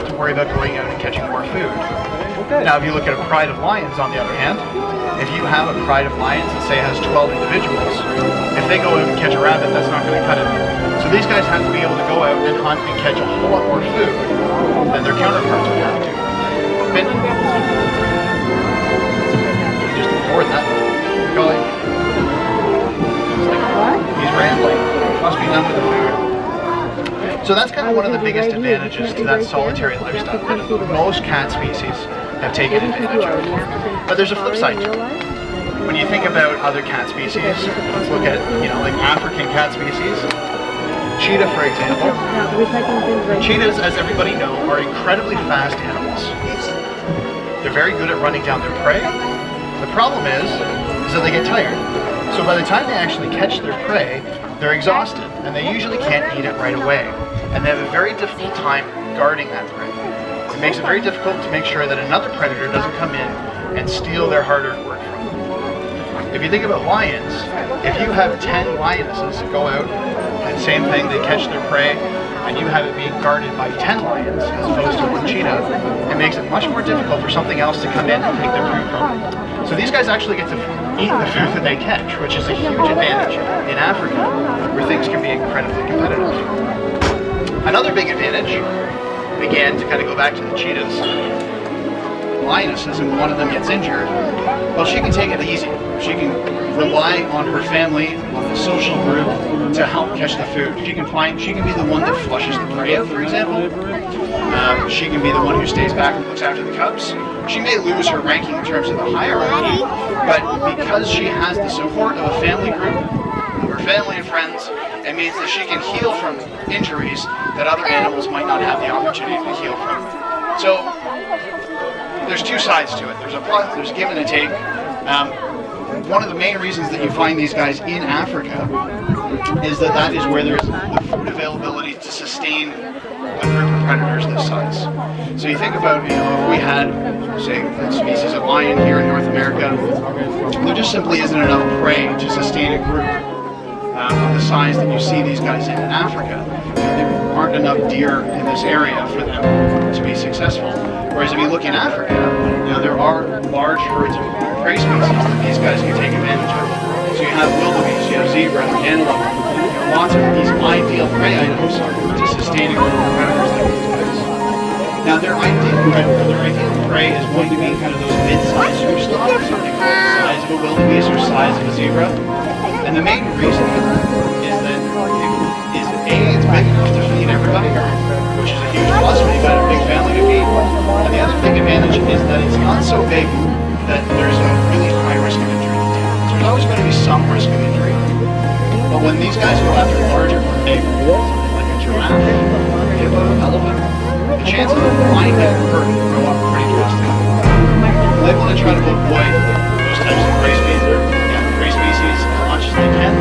have to worry about going out and catching more food. Now, if you look at a pride of lions, on the other hand, if you have a pride of lions that say has 12 individuals, if they go out and catch a rabbit, that's not going to cut it. So these guys have to be able to go out and hunt and catch a whole lot more food than their counterparts would have to. Just ignore that. Going. He's rambling. Must be done with the food. So that's kind of one of the biggest advantages to that solitary lifestyle that most cat species have taken advantage of. But there's a flip side to it. When you think about other cat species, let's look at, like African cat species. Cheetah, for example. Cheetahs, as everybody knows, are incredibly fast animals. They're very good at running down their prey. The problem is that they get tired. So by the time they actually catch their prey, they're exhausted, and they usually can't eat it right away. And they have a very difficult time guarding that prey. It makes it very difficult to make sure that another predator doesn't come in and steal their hard-earned work from them. If you think about lions, if you have 10 lionesses that go out, and same thing, they catch their prey, and you have it being guarded by 10 lions as opposed to one cheetah, it makes it much more difficult for something else to come in and take their food from them. So these guys actually get to eat the food that they catch, which is a huge advantage in Africa, where things can be incredibly competitive. Another big advantage, again, to kind of go back to the cheetahs, lionesses, and one of them gets injured, well, she can take it easy. She can rely on her family, on the social group, to help catch the food. She can be the one that flushes the prey out, for example. She can be the one who stays back and looks after the cubs. She may lose her ranking in terms of the hierarchy, but because she has the support of a family group, of her family and friends, it means that she can heal from injuries that other animals might not have the opportunity to heal from. So there's two sides to it. There's a plus, there's a give and a take. One of the main reasons that you find these guys in Africa is that is where there's the food availability to sustain a group of predators this size. So you think about, if we had, say, a species of lion here in North America, there just simply isn't enough prey to sustain a group of the size that you see these guys in Africa. There aren't enough deer in this area for them to be successful. Whereas if you look in Africa, there are large herds of prey species that these guys can take advantage of. So you have wildebeest, you have zebra, antelope, lots of these ideal prey items to sustain a group of predators like these guys. Now their ideal prey is going to be kind of those mid-sized fish stocks, something called the size of a wildebeest or size of a zebra. And the main reason for that is that it's big enough to feed everybody, which is a huge plus when you've got a big family to feed. And the other big advantage is that it's not so big that there's a really high risk of injury. So there's always going to be some risk of injury. But when these guys go after larger prey, like a giraffe, hippo, elephant, the chances of finding hurt go up pretty drastically. They want to try to avoid those types of prey species as much as they can.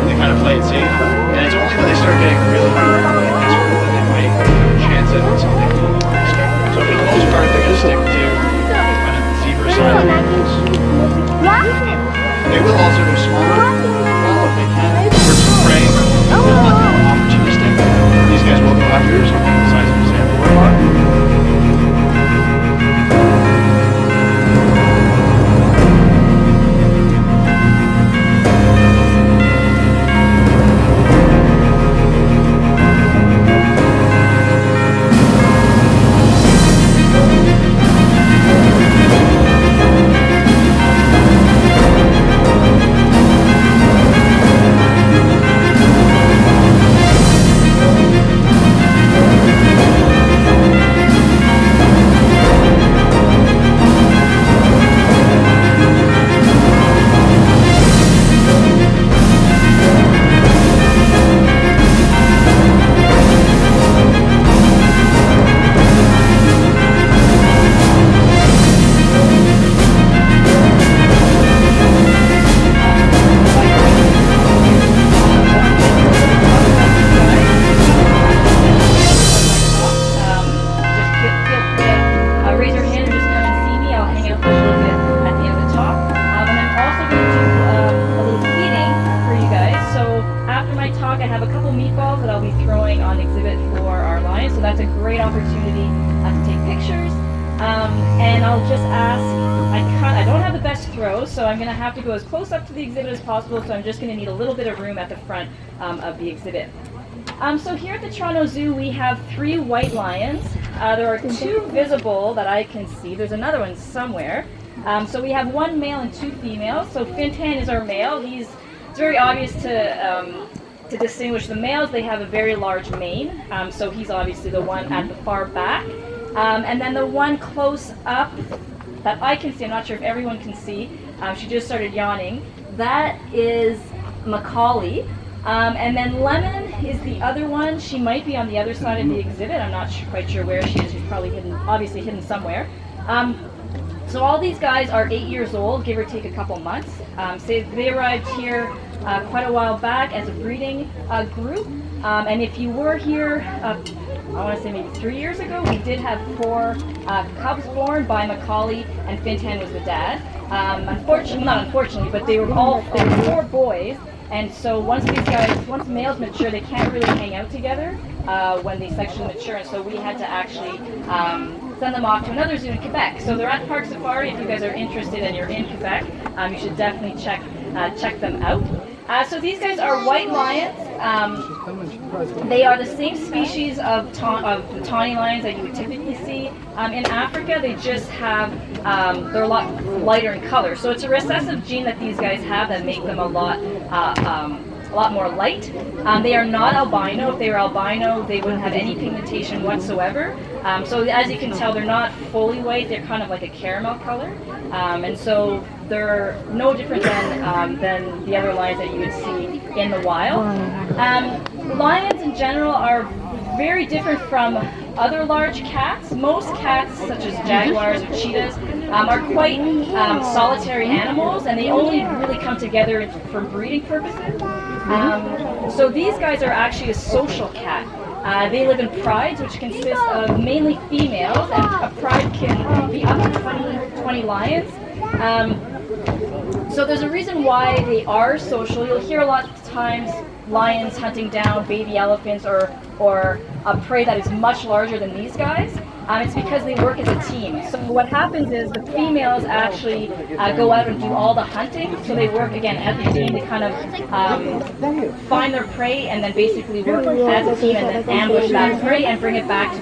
They kind of play it safe. And it's only when they start getting really hungry and desperate that they might have a chance at something. So for the most part, they're going to stick to kind of the zebra side of animals. They will also go smaller, if they can, for some prey. They're not more opportunistic. These guys will go after something the size of a sample. talk, I have a couple meatballs that I'll be throwing on exhibit for our lions, so that's a great opportunity to take pictures. And I'll just ask, I don't have the best throws, so I'm going to have to go as close up to the exhibit as possible, so I'm just going to need a little bit of room at the front of the exhibit. So here at the Toronto Zoo, we have 3 white lions. There are 2 visible that I can see. There's another one somewhere. So we have 1 male and 2 females. So Fintan is our male. It's very obvious to distinguish the males. They have a very large mane. So he's obviously the one at the far back. And then the one close up that I can see, I'm not sure if everyone can see, she just started yawning, that is Macaulay. And then Lemon is the other one. She might be on the other side of the exhibit. I'm not quite sure where she is. She's probably obviously hidden somewhere. So all these guys are 8 years old, give or take a couple months. They arrived here quite a while back as a breeding group. And if you were here, I want to say maybe 3 years ago, we did have 4 cubs born by Macaulay, and Fintan was the dad. Not unfortunately, but they were 4 boys. And so once males mature, they can't really hang out together when they sexually mature. And so we had to actually send them off to another zoo in Quebec. So they're at Parc Safari. If you guys are interested and you're in Quebec, you should definitely check them out. So these guys are white lions. They are the same species of the tawny lions that you would typically see in Africa. They just have, they're a lot lighter in color. So it's a recessive gene that these guys have that make them a lot more light. They are not albino. If they were albino, they wouldn't have any pigmentation whatsoever. So as you can tell, they're not fully white. They're kind of like a caramel color. And so they're no different than the other lions that you would see in the wild. Lions in general are very different from other large cats. Most cats, such as jaguars or cheetahs, are quite solitary animals, and they only really come together for breeding purposes. So these guys are actually a social cat. They live in prides, which consist of mainly females, and a pride can be up to 20 lions. So there's a reason why they are social. You'll hear a lot of times lions hunting down baby elephants or a prey that is much larger than these guys. It's because they work as a team. So what happens is the females actually go out and do all the hunting. So they work again as a team. They kind of find their prey and then basically work as a team and then ambush that prey and bring it back to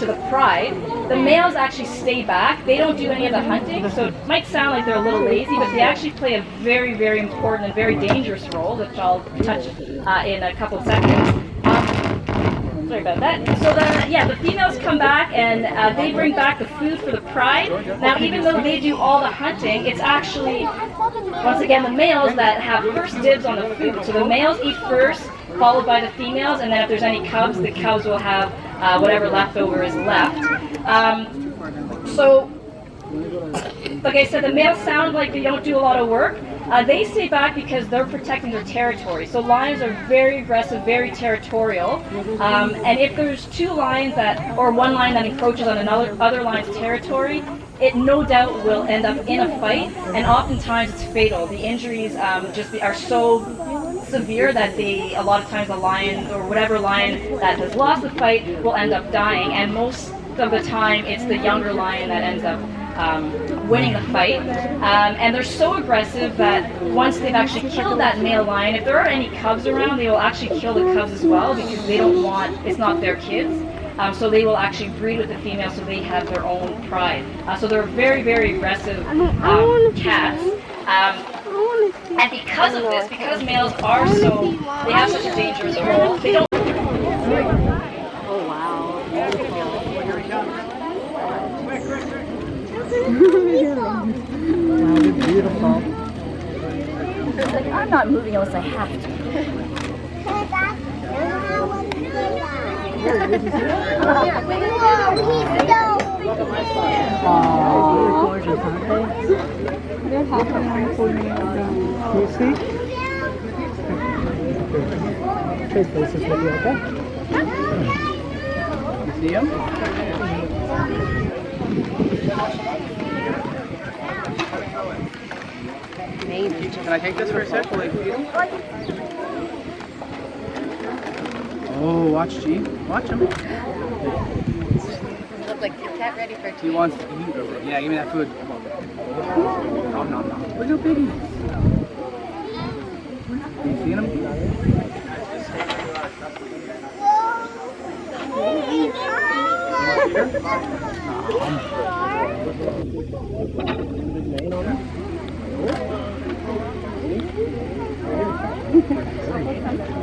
the pride. The males actually stay back. They don't do any of the hunting, so it might sound like they're a little lazy, but they actually play a very, very important and very dangerous role, which I'll touch in a couple of seconds. Sorry about that. So the females come back and they bring back the food for the pride. Now, even though they do all the hunting, it's actually, once again, the males that have first dibs on the food. So the males eat first, followed by the females, and then if there's any cubs, the cubs will have whatever leftover is left. So, like I said, the males sound like they don't do a lot of work. They stay back because they're protecting their territory. So lions are very aggressive, very territorial. And if there's 2 lions or 1 lion that encroaches on other lion's territory, it no doubt will end up in a fight, and oftentimes it's fatal. The injuries are so severe that a lot of times the lion or whatever lion that has lost the fight will end up dying, and most of the time it's the younger lion that ends up winning the fight. And they're so aggressive that once they've actually killed that male lion, if there are any cubs around, they will actually kill the cubs as well, because they don't want, it's not their kids. So they will actually breed with the female, so they have their own pride. So they're very, very aggressive cats. And because of this, because males are they have such a dangerous role, they don't... Oh wow, wow, they're beautiful. It's like, I'm not moving unless I have to. Oh, gorgeous, aren't they? They're happening for me. You see? Trade places with you, okay? You see him? Maybe. Can I take this for a sec? Will I feed him? Oh, watch G. Watch him. Look like Kit Kat ready for He tea. wants to eat. Yeah, give me that food. Nom, nom, nom. Look how big he is. You seen him?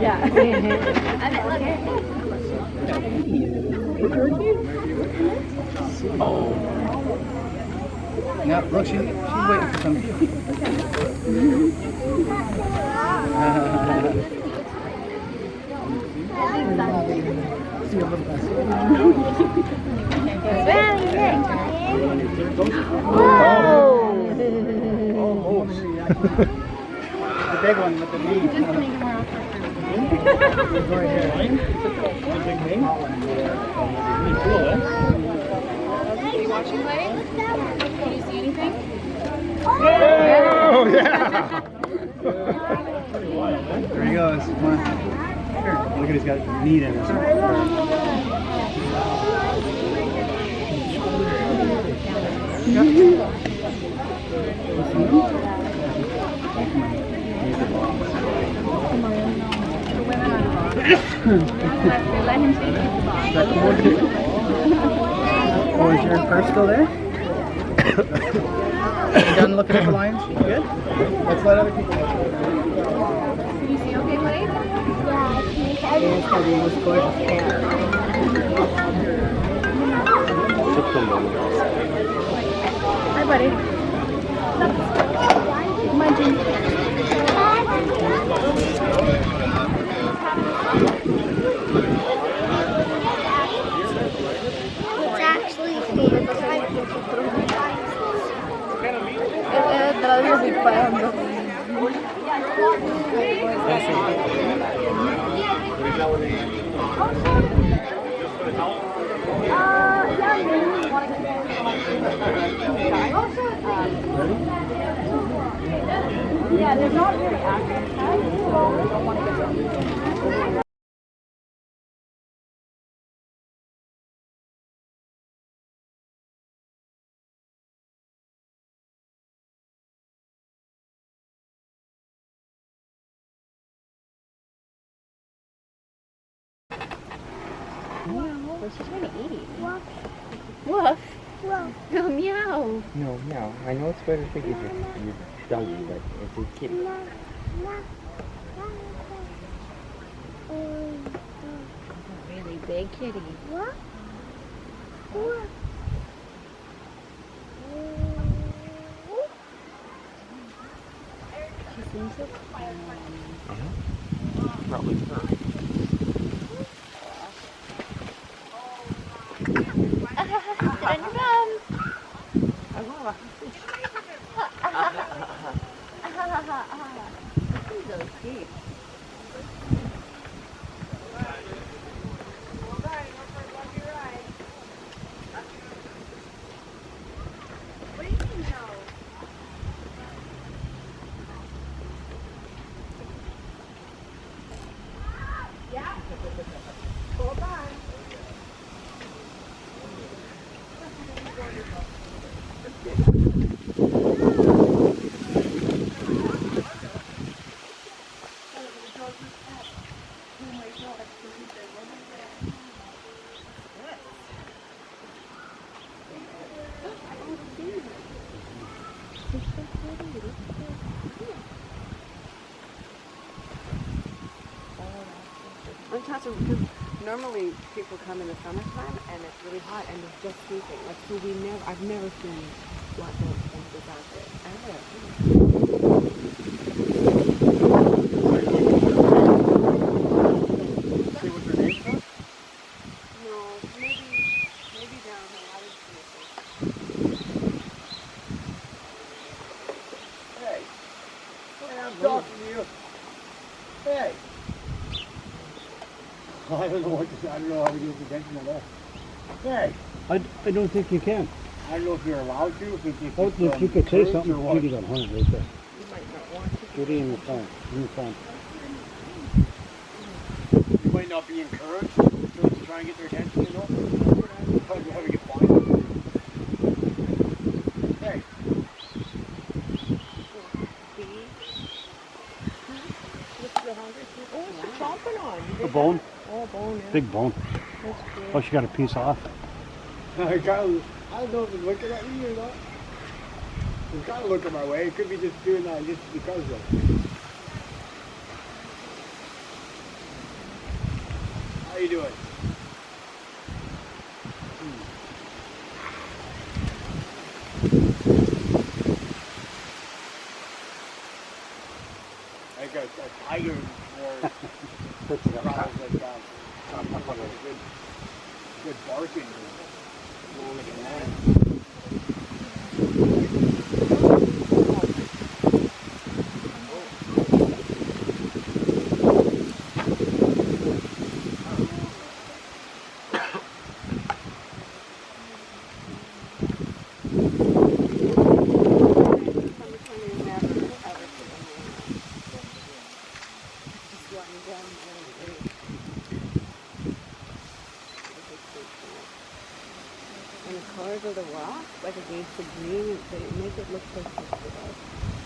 Yeah. Yeah, look, she's waiting for something. Almost. The big one with the knee. Are you watching, buddy? Can you see anything? Oh, yeah! There he goes. Come on. Here. Look at he's got meat in his Let him take it. Oh, is your purse still there? You done looking at the lions? You good? Let's let other people look. Can you see okay, buddy? It's going to be the most gorgeous cat. Hi, buddy. Munching. It's actually here. Yeah, they're not very active cats, so I don't want to get them. She's trying to eat. Woof. Woof. Woof. No, meow. No, no. I know it's better to think it's your doggy, but it's a kitty. Really big kitty. What? What? She seems so calm. Probably her. Sit on your bum. He's so cute. I'm touching because normally people come in the summertime and it's really hot and they're just sleeping. Like so I've never seen black gold fences out there ever. See what their name's are? No, maybe down here. I didn't see anything. Hey. I'm talking to you. Hey. I don't know how to get attention to that. Hey. I don't think you can. I don't know if you're allowed to. If If you could say something, or what. Judy's on hunt right there. You might not want to. Judy in the front. In the front. You might not not be encouraged to try and get their attention, you know? Sometimes you have to get by. Hey, Oh, it's chomping on. a bone, Oh, bone, yeah. big bone. That's good. Oh, she got a piece off. I don't know if it's looking at me or not. It's kind of looking my way. It could be just doing that just because of. How you doing? I got a tiger more growls like that. Good barking. And the colors of the rock, like against the green, they make it look so picturesque.